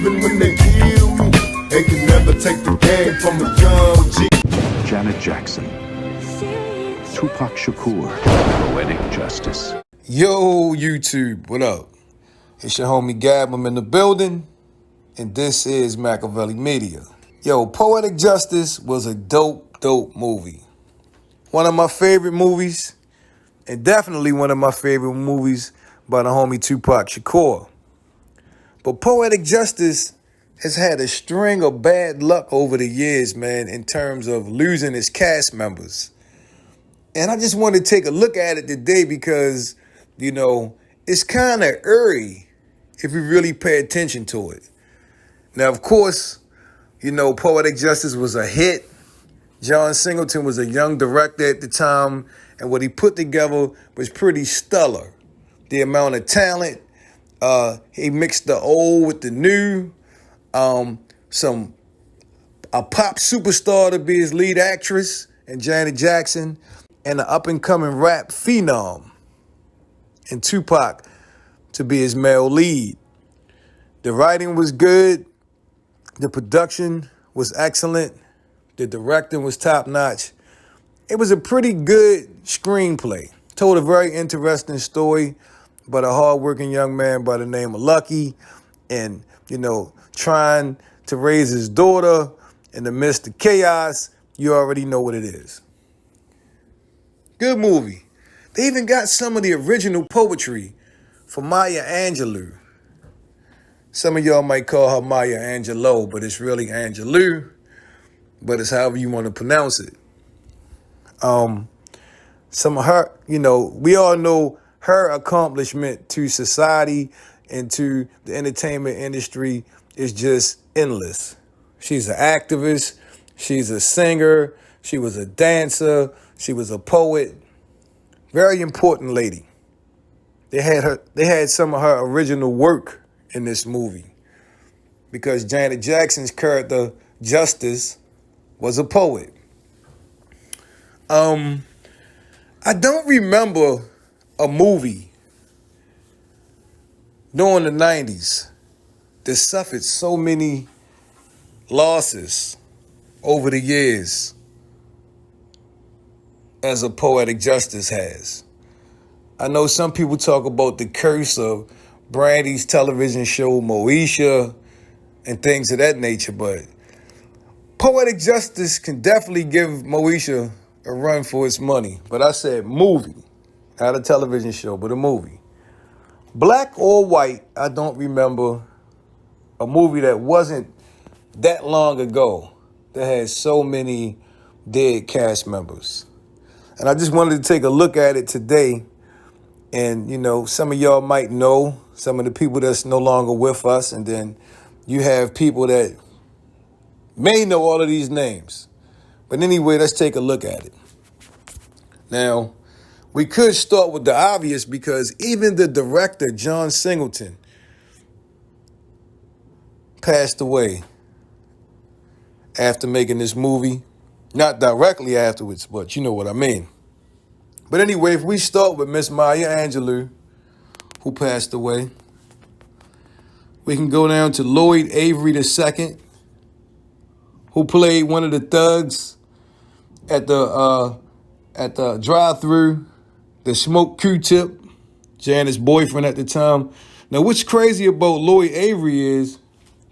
even when they kill me. They can never take the game from a young G. Janet Jackson, Tupac Shakur, Poetic Justice. Yo, YouTube, what up? It's your homie Gab, I'm in the building, and this is MAKAVELI Media. Yo, Poetic Justice was a dope movie. One of my favorite movies, and definitely one of my favorite movies by the homie Tupac Shakur. But Poetic Justice has had a string of bad luck over the years, man, in terms of losing its cast members. And I just want to take a look at it today because, you know, it's kind of eerie if you really pay attention to it. Now, of course, you know, Poetic Justice was a hit. John Singleton was a young director at the time, and what he put together was pretty stellar. The amount of talent, he mixed the old with the new. A pop superstar to be his lead actress, and Janet Jackson, and an up-and-coming rap phenom, and Tupac to be his male lead. The writing was good. The production was excellent. The directing was top-notch. It was a pretty good screenplay. Told a very interesting story about a hard-working young man by the name of Lucky, and, you know, trying to raise his daughter in the midst of chaos. You already know what it is. Good movie. They even got some of the original poetry from Maya Angelou. Some of y'all might call her Maya Angelou, but it's really Angelou, but it's however you want to pronounce it. Some of her, you know, we all know her accomplishment to society and to the entertainment industry is just endless. She's an activist. She's a singer. She was a dancer. She was a poet. Very important lady. They had some of her original work in this movie because Janet Jackson's character, Justice, was a poet. I don't remember a movie during the 90s that suffered so many losses over the years as a Poetic Justice has. I know some people talk about the curse of Brandy's television show Moesha and things of that nature, but Poetic Justice can definitely give Moesha a run for its money. But I said movie, not a television show, but a movie. Black or white, I don't remember a movie that wasn't that long ago that had so many dead cast members. And I just wanted to take a look at it today. And, you know, some of y'all might know some of the people that's no longer with us. And then you have people that may know all of these names. But anyway, let's take a look at it. Now, we could start with the obvious because even the director, John Singleton, passed away after making this movie. Not directly afterwards, but you know what I mean. But anyway, if we start with Miss Maya Angelou, who passed away, we can go down to Lloyd Avery II, who played one of the thugs at the drive-thru, the smoked Q-tip, Janet's boyfriend at the time. Now, what's crazy about Lloyd Avery is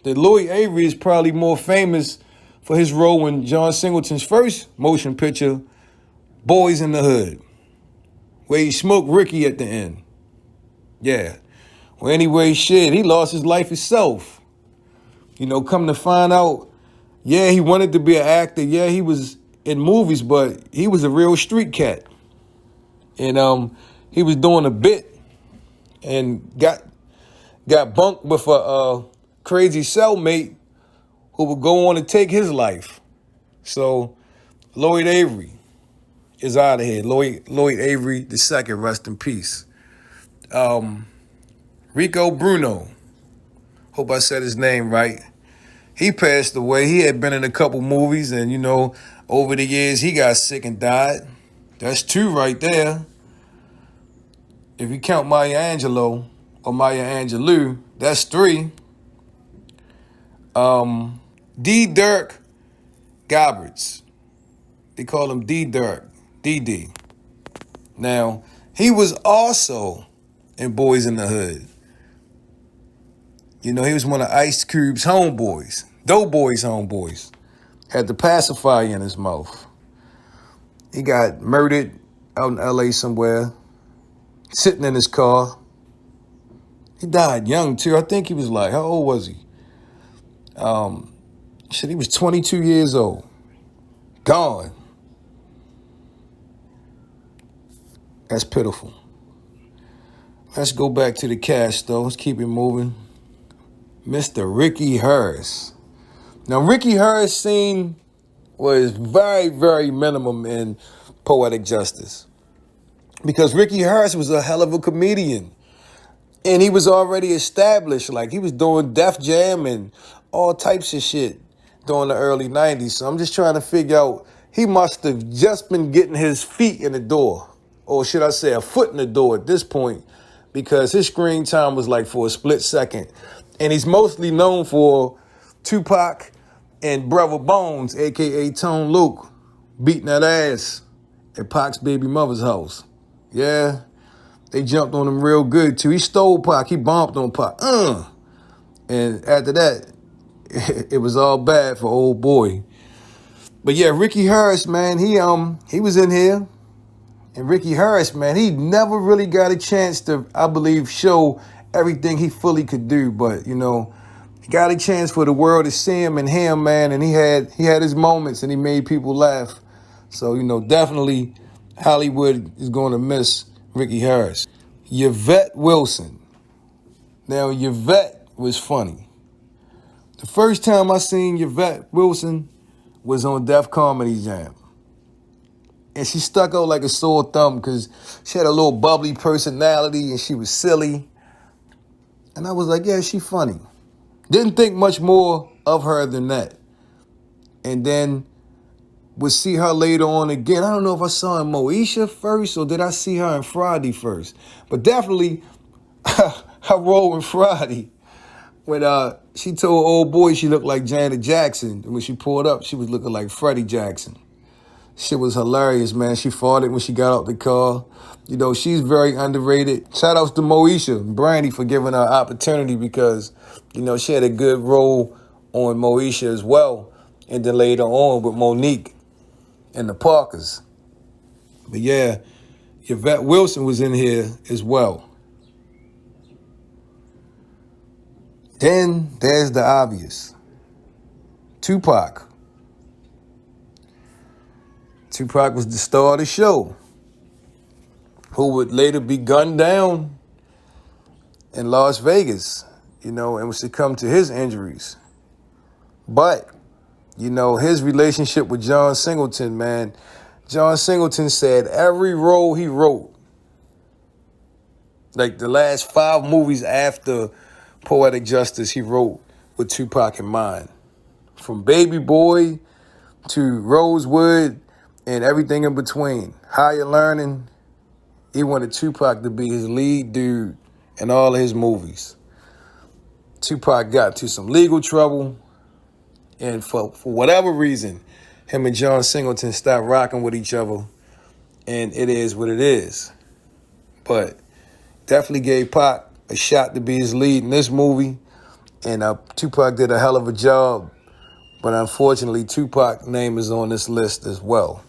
that Lloyd Avery is probably more famous for his role in John Singleton's first motion picture, Boys in the Hood, where he smoked Ricky at the end. Yeah. Well, anyway, shit, he lost his life himself. You know, come to find out, yeah, he wanted to be an actor. Yeah, he was in movies, but he was a real street cat. And he was doing a bit and got bunked with a crazy cellmate who would go on to take his life. So Lloyd Avery is out of here. Lloyd Avery II, rest in peace. Rico Bruno, hope I said his name right. He passed away. He had been in a couple movies, and, you know, over the years, he got sick and died. That's two right there. If you count Maya Angelou or Maya Angelou, that's three. D. Dirk Gobberts. They call him D. Dirk, DD. Now, he was also in Boys in the Hood. You know, he was one of Ice Cube's homeboys, Doughboy's homeboys. Had the pacifier in his mouth. He got murdered out in L.A. somewhere, sitting in his car. He died young, too. I think he was like, how old was he? He was 22 years old. Gone. That's pitiful. Let's go back to the cast, though. Let's keep it moving. Mr. Ricky Hurst. Now, Ricky Hurst's scene was very, very minimum in Poetic Justice. Because Ricky Hurst was a hell of a comedian. And he was already established. Like, he was doing Def Jam and all types of shit during the early 90s. So I'm just trying to figure out, he must have just been getting his feet in the door. Or should I say a foot in the door at this point. Because his screen time was like for a split second. And he's mostly known for Tupac and Brother Bones, a.k.a. Tone Luke, beating that ass at Pac's baby mother's house. Yeah, they jumped on him real good, too. He stole Pac. He bombed on Pac. And after that, it was all bad for old boy. But yeah, Ricky Hurst, man, he was in here. And Ricky Hurst, man, he never really got a chance to, I believe, show everything he fully could do. But, you know, he got a chance for the world to see him and him, man. And he had his moments and he made people laugh. So, you know, definitely Hollywood is going to miss Ricky Hurst. Yvette Wilson. Now, Yvette was funny. The first time I seen Yvette Wilson was on Def Comedy Jam. And she stuck out like a sore thumb because she had a little bubbly personality and she was silly. And I was like, yeah, she funny. Didn't think much more of her than that. And then would see her later on again. I don't know if I saw in Moesha first or did I see her in Friday first. But definitely, her role in Friday when she told old boy she looked like Janet Jackson. And when she pulled up, she was looking like Freddie Jackson. Shit was hilarious, man. She fought it when she got out the car. You know, she's very underrated. Shout outs to Moesha and Brandy for giving her opportunity because, you know, she had a good role on Moesha as well. And then later on with Monique and the Parkers. But yeah, Yvette Wilson was in here as well. Then there's the obvious. Tupac. Tupac was the star of the show, who would later be gunned down in Las Vegas, you know, and would succumb to his injuries. But, you know, his relationship with John Singleton, man, John Singleton said every role he wrote, like the last 5 movies after Poetic Justice, he wrote with Tupac in mind. From Baby Boy to Rosewood, and everything in between. Higher Learning, he wanted Tupac to be his lead dude in all of his movies. Tupac got into some legal trouble, and for whatever reason, him and John Singleton stopped rocking with each other, and it is what it is. But definitely gave Pac a shot to be his lead in this movie, and Tupac did a hell of a job, but unfortunately, Tupac's name is on this list as well.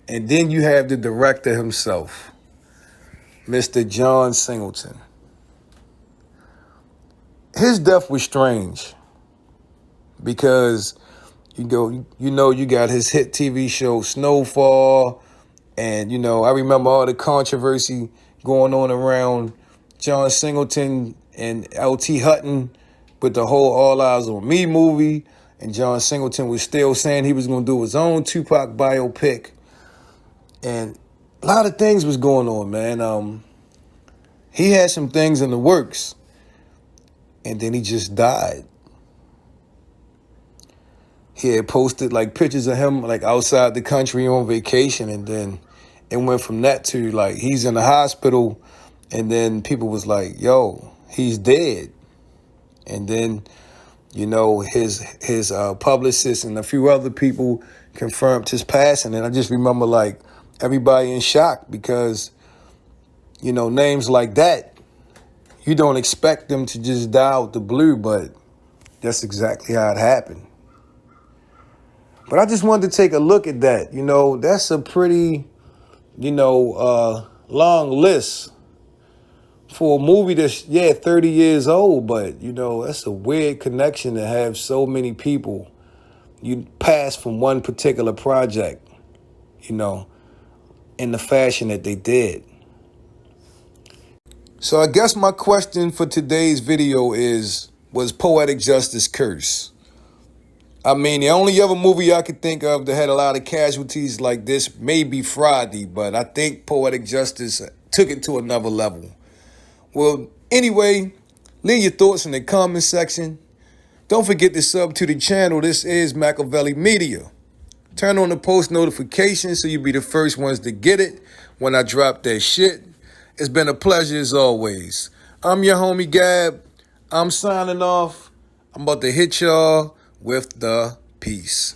And then you have the director himself, Mr. John Singleton. His death was strange because you got his hit TV show Snowfall, and you know I remember all the controversy going on around John Singleton and L.T. Hutton with the whole All Eyes on Me movie, and John Singleton was still saying he was going to do his own Tupac biopic. And a lot of things was going on, man. He had some things in the works. And then he just died. He had posted like pictures of him like outside the country on vacation. And then it went from that to like he's in the hospital. And then people was like, yo, he's dead. And then You know, his publicist and a few other people confirmed his passing. And I just remember, like, everybody in shock because, you know, names like that, you don't expect them to just die out the blue, but that's exactly how it happened. But I just wanted to take a look at that. You know, that's a pretty, long list for a movie that's, 30 years old, but, you know, that's a weird connection to have so many people you pass from one particular project, you know, in the fashion that they did. So I guess my question for today's video is, was Poetic Justice cursed? I mean, the only other movie I could think of that had a lot of casualties like this may be Friday, but I think Poetic Justice took it to another level. Well, anyway, leave your thoughts in the comment section. Don't forget to sub to the channel. This is MAKAVELI Media. Turn on the post notifications so you'll be the first ones to get it when I drop that shit. It's been a pleasure as always. I'm your homie Gab. I'm signing off. I'm about to hit y'all with the peace.